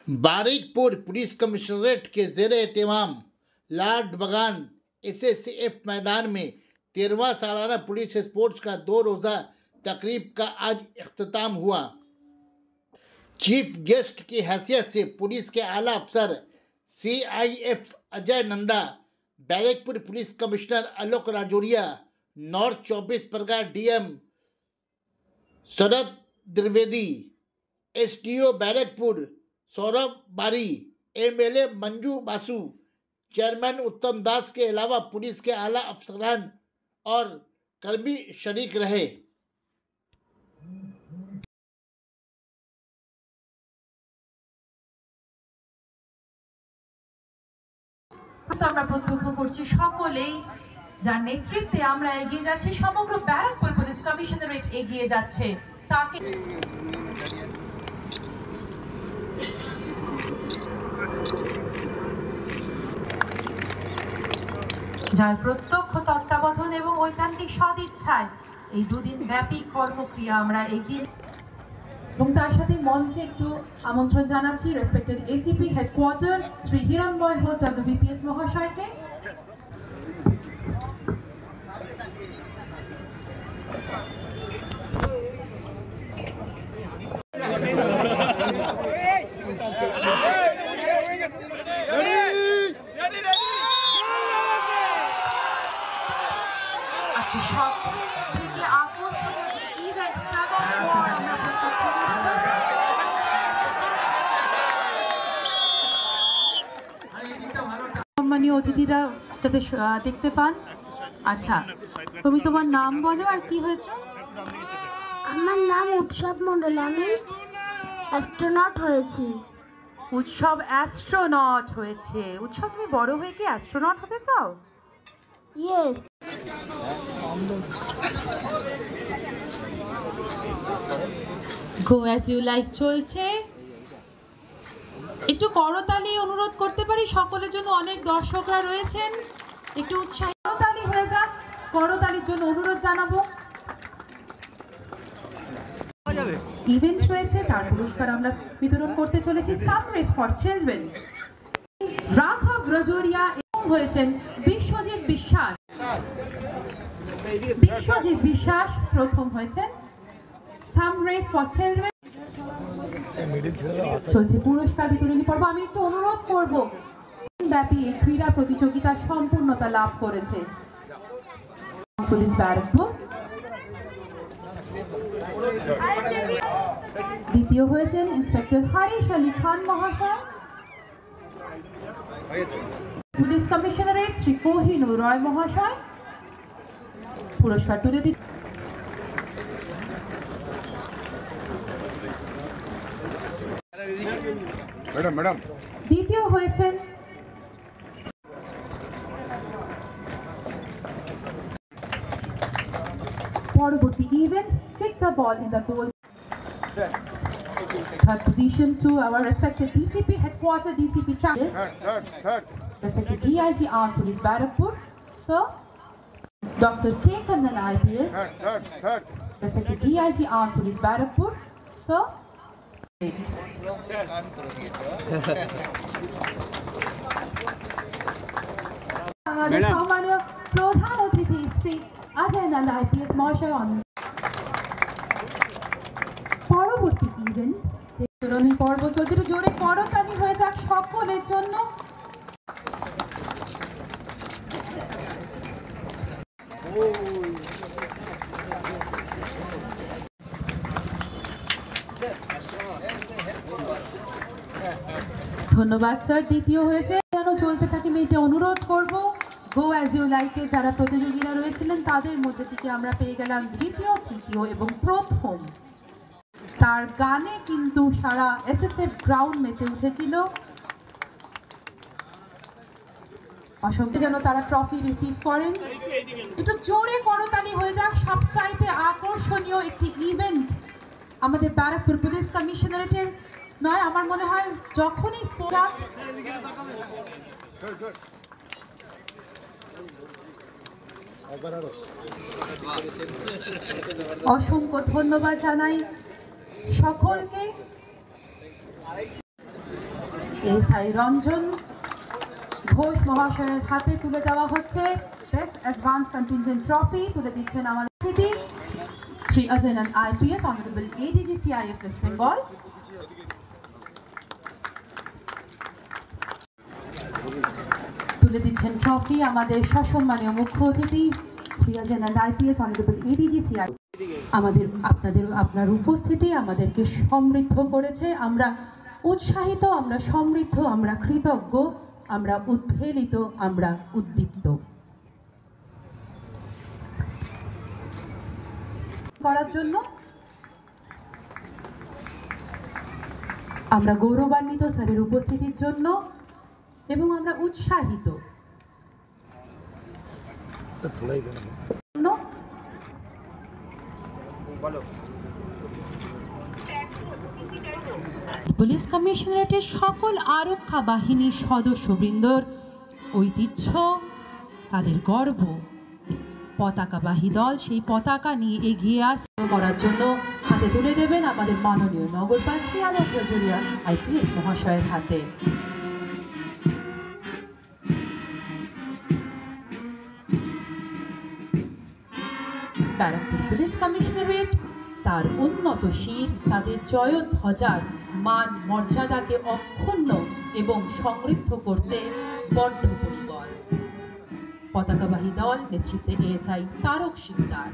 Barikpur police commissionerate के ज़ेर एहतमाम लाड बगान SSCF मैदान में 13वां सालाना पुलिस स्पोर्ट्स का 2 रोज़ा तकरीब का आज इख्तिताम हुआ। चीफ गेस्ट की हैसियत से पुलिस के आला अफसर CIF Ajay Nanda, Barrackpore police commissioner Alok Rajoria, north 24 Pargana DM Sharad Dwivedi, SDO Barrackpore Saurabh Bari, MLA Manju Basu, chairman उत्तम दास के अलावा पुलिस के आला अफसरान और कर्मी शरीक रहे। আমরা প্রত্যক্ষ করছি সকলেই যার নেতৃত্বে আমরা এগিয়ে যাচ্ছি, সমগ্র ব্যারাকপুর পুলিশ কমিশনারেট এগিয়ে যাচ্ছে। তাকে যার প্রত্যক্ষ তত্ত্বাবধান এবং ঐকান্তিক সদিচ্ছায় এই দুদিন ব্যাপী কর্মক্রিয়া আমরা এগিয়ে, এবং তার সাথে মঞ্চে একটু আমন্ত্রণ জানাচ্ছি respected ACP headquarter Shri Hiranmoy হোত WBPS মহাশয়কে। আজকে সব থেকে আকর্ষণীয় যে ইভেন্টটা আমরা প্রত্যক্ষ করছি, সম্মানীয় অতিথিরা যাতে দেখতে পান। আচ্ছা, তুমি তোমার নাম বলো আর কি হয়েছে? আমার নাম উৎসব মণ্ডল, আমি অ্যাস্ট্রোনট হয়েছি। উৎসব অ্যাস্ট্রোনট হয়েছে। উৎসব, তুমি বড় হয়ে কি অ্যাস্ট্রোনট হতে চাও? Yes. Go as you like চলছে। একটু করতালি অনুরোধ করতে পারি সকলের জন্য, অনেক দর্শকরা রয়েছেন, একটু উৎসাহিত তালি হয়ে যাক। করতালির জন্য অনুরোধ জানাবো। ইভেন্ট রয়েছে, তার পুরস্কার আমরা বিতরণ করতে চলেছি। সামরেস ফর চিলড্রেন রাঘব রাজৌরিয়া এবং হয়েছেন বিশ্বজিৎ বিশ্বাস। বিশ্বজিৎ বিশ্বাস প্রথম হয়েছেন। সামরেস ফর চিলড্রেন চলছে পুরস্কার বিতরণী পর্ব। আমি একটু অনুরোধ করব, ব্যাপী এই ক্রীড়া প্রতিযোগিতা সম্পূর্ণতা লাভ করেছে পুলিশ ব্যারাকপুর। দ্বিতীয় হয়েছেন ইন্সপেক্টর হারিশ আলী খান মহাশয়। পুলিশ কমিশনারেট শ্রী কোহিনুর রয় মহাশয় পুরস্কার তুলে দিচ্ছেন। দ্বিতীয় হয়েছেন পরবর্তী event kick the ball in the goal. Third position to our respected DCP headquarter, DCP Travis, respected DIG Armed Police Barakpur, sir. Dr. K. Kannan IPS, respected DIG Armed Police Barakpur, sir. আমাদের সম্মানীয় প্রধান অতিথি Shri Ajay Nanda IPS মহাশয়। পরবর্তী event বিতরণী পর্ব চলছে। জোরে করতালি হয়ে যাক সকলের জন্য। ধন্যবাদ স্যার। দ্বিতীয় হয়েছে, যেন চলতে থাকে আমি এটা অনুরোধ করব। গো অ্যাজ ইউ লাইকে যারা প্রতিযোগীরা রয়েছিলেন তাদের মধ্যে থেকে আমরা পেয়ে গেলাম দ্বিতীয়, তৃতীয় এবং প্রথম। তার গানে কিন্তু সারা SSF গ্রাউন্ড মেতে উঠেছিল। অসংখ্য যেন তারা ট্রফি রিসিভ করেন। একটু জোরে করতালি হয়ে যাক। সবচাইতে আকর্ষণীয় একটি ইভেন্ট আমাদের ব্যারাকপুর পুলিশ কমিশনারেটের নয়, আমার মনে হয় যখনই অসংখ্য ধন্যবাদ জানাই সকলকে। এসআই রঞ্জন ঘোষ মহাশয়ের হাতে তুলে দেওয়া হচ্ছে বেস্ট অ্যাডভান্স কন্টিনজেন্ট ট্রফি। তুলে দিচ্ছেন আমাদের অতিথি Shri Ajay Nanda IPS, honourable ADG CIF West Bengal. তুলে দিচ্ছেন ট্রফি আমাদের সসম্মানীয় মুখ্য অতিথি Shri Ajay Nanda IPS, honourable ADG CIF। আপনার উপস্থিতি আমাদেরকে সমৃদ্ধ করেছে। আমরা উৎসাহিত, আমরা সমৃদ্ধ, আমরা কৃতজ্ঞ, আমরা উদ্বেলিত, আমরা উদ্দীপ্ত করার জন্য। আমরা গৌরবান্বিত স্যারের উপস্থিতির জন্য এবং আমরা উৎসাহিত। পুলিশ কমিশনারেটের সকল আরক্ষা বাহিনীর সদস্যবৃন্দর ঐতিহ্য, তাদের গর্ব, পতাকাবাহী দল সেই পতাকা নিয়ে এগিয়ে আসতে করার জন্য হাতে তুলে দেবেন আমাদের মাননীয় নগরপাল শ্রী আলোক রাজুরিয়া IPS মহাশয়ের হাতে। ব্যারাকপুর পুলিশ কমিশনারেট তার উন্নত শির, তাদের জয়ধ্বজার মান মর্যাদাকে অক্ষুণ্ণ এবং সমৃদ্ধ করতে বদ্ধপরিকর। পতাকাবাহী দল নেতৃত্বে ASI Tarak Sikdar.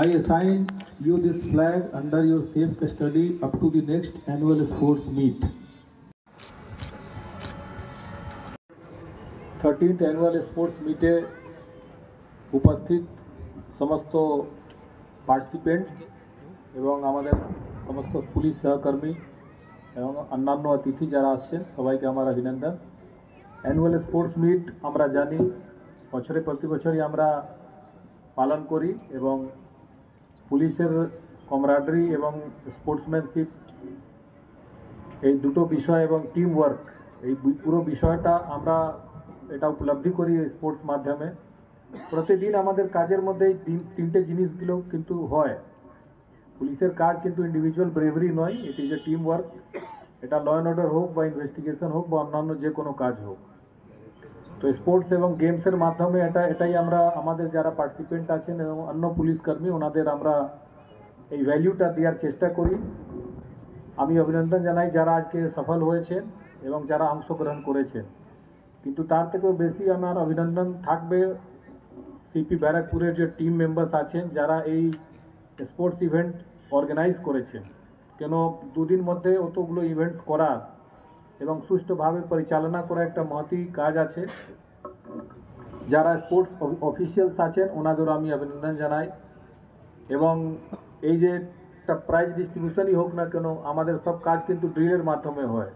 I assign you this flag under your safe custody up to the next annual sports meet. 13th annual sports meet e উপস্থিত সমস্ত পার্টিসিপেন্টস এবং আমাদের সমস্ত পুলিশ সহকর্মী এবং অন্যান্য অতিথি যারা আসছেন সবাইকে আমার অভিনন্দন। অ্যানুয়াল স্পোর্টস মিট আমরা জানি বছরে প্রতি বছরই আমরা পালন করি এবং পুলিশের কমরাডারি এবং স্পোর্টসম্যানশিপ এই দুটো বিষয় এবং টিম ওয়ার্ক এই পুরো বিষয়টা আমরা এটা উপলব্ধি করি এই স্পোর্টস মাধ্যমে। প্রতিদিন আমাদের কাজের মধ্যে এই তিনটে জিনিসগুলো কিন্তু হয়। পুলিশের কাজ কিন্তু ইন্ডিভিজুয়াল ব্রেভারি নয়, it is a team work. এটা ল অ্যান্ড অর্ডার হোক বা ইনভেস্টিগেশন হোক বা অন্যান্য যে কোনো কাজ হোক। তো স্পোর্টস এবং গেমসের মাধ্যমে এটাই আমরা আমাদের যারা পার্টিসিপেন্ট আছেন এবং অন্য পুলিশকর্মী ওনাদের আমরা এই ভ্যালুটা দেওয়ার চেষ্টা করি। আমি অভিনন্দন জানাই যারা আজকে সফল হয়েছেন এবং যারা অংশগ্রহণ করেছেন, কিন্তু তার থেকেও বেশি আমার অভিনন্দন থাকবে সিপি ব্যারাকপুরের যে টিম মেম্বার্স আছেন যারা এই স্পোর্টস ইভেন্ট অর্গানাইজ করেছেন। কেন দুদিন মধ্যে অতগুলো ইভেন্টস করা এবং সুষ্ঠুভাবে পরিচালনা করা একটা মহতি কাজ আছে। যারা স্পোর্টস অফিসিয়ালস আছেন ওনাদেরও আমি অভিনন্দন জানাই। এবং এই যে একটা প্রাইজ ডিস্ট্রিবিউশনই হোক না কেন, আমাদের সব কাজ কিন্তু ড্রিলের মাধ্যমে হয়।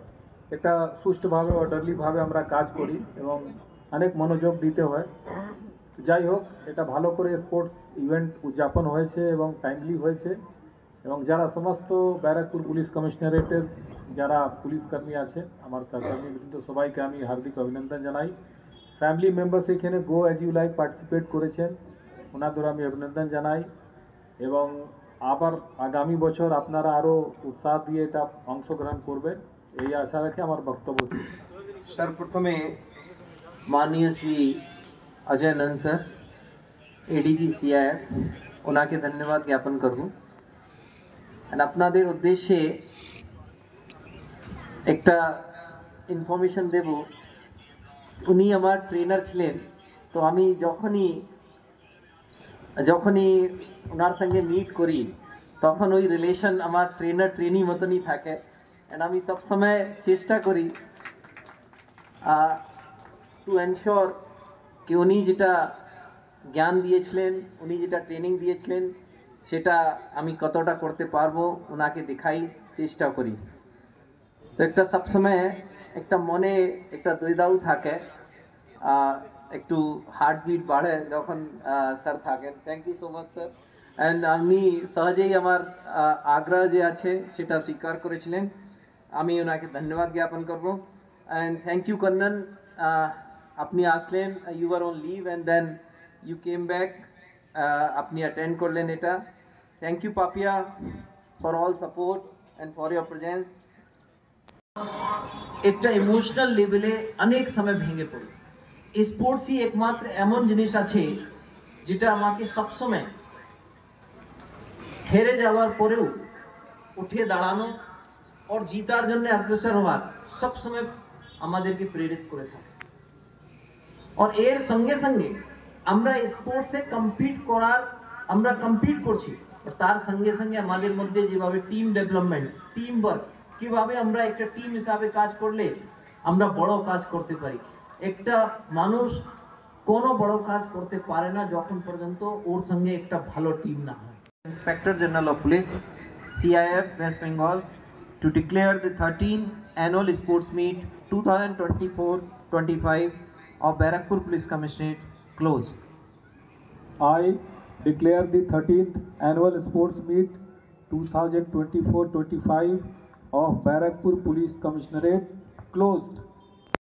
একটা সুষ্ঠুভাবে অর্ডারলিভাবে আমরা কাজ করি এবং অনেক মনোযোগ দিতে হয়। যাই হোক, এটা ভালো করে স্পোর্টস ইভেন্ট উদযাপন হয়েছে এবং টাইমলি হয়েছে। এবং যারা সমস্ত ব্যারাকপুর পুলিশ কমিশনারেটের যারা পুলিশকর্মী আছে আমার সহকর্মীবৃন্দ সবাইকে আমি হার্দিক অভিনন্দন জানাই। ফ্যামিলি মেম্বার্স এখানে go as you like participate করেছেন, ওনাদের আমি অভিনন্দন জানাই। এবং আবার আগামী বছর আপনারা আরও উৎসাহ দিয়ে এটা অংশগ্রহণ করবেন এই আশা রেখে আমার বক্তব্য। सर्वप्रथमे माननीय श्री अजय नंद सर ADG CIF ওনাকে ধন্যবাদ জ্ঞাপন করব। আপনাদের উদ্দেশ্যে একটা ইনফরমেশন দেব। উনি আমার ট্রেনার ছিলেন, তো আমি যখনই ওনার সঙ্গে মিট করি তখন ওই রিলেশন আমার ট্রেনার ট্রেনি মতনই থাকে। অ্যান্ড আমি সবসময় চেষ্টা করি টু এনশোর कि उन्हीं जेटा জ্ঞান দিয়েছিলেন, উনি যেটা ট্রেনিং দিয়েছিলেন সেটা আমি কতটা করতে পারবো ওনাকে দেখাই চেষ্টা করি। তো একটা সবসময় একটা মনে একটা দ্বৈধাও থাকে, একটু হার্টবিট বাড়ে যখন স্যার থাকেন। Thank you so much sir. And আমি সহজেই আমার আগ্রহ যে আছে সেটা স্বীকার করেছিলেন, আমি ওনাকে ধন্যবাদ জ্ঞাপন করব। অ্যান্ড থ্যাংক ইউ কন্নন, আপনি আসলেন, you are on leave and then you came back, আপনি অ্যাটেন্ড করলেন এটা। Thank you Papiya for all support and for your presence. একটা ইমোশনাল লেভেলে অনেক সময় ভেঙে পড়ি। স্পোর্টসই একমাত্র এমন জিনিস আছে যেটা আমাকে সবসময় হেরে যাওয়ার পরেও উঠে দাঁড়ানো और जीतार জন্য অগ্রসর হওয়ার সবসময় আমাদেরকে প্রেরিত করে থাকে। और এর সঙ্গে সঙ্গে আমরা স্পোর্টসে আমরা কম্পিট করছি, তার সঙ্গে সঙ্গে আমাদের মধ্যে যেভাবে টিম ডেভেলপমেন্ট, টিম ওয়ার্ক, কিভাবে আমরা একটা টিম হিসাবে কাজ করলে আমরা বড় কাজ করতে পারি। একটা মানুষ কোনো বড় কাজ করতে পারে না যখন পর্যন্ত ওর সঙ্গে একটা ভালো টিম না হয়। Inspector general of police CIF West Bengal to declare the 13th annual sports meet 2024-25 of Barakpur Police Commissionerate closed. I declare the 13th annual sports meet 2024-25 of Barakpur Police Commissionerate closed.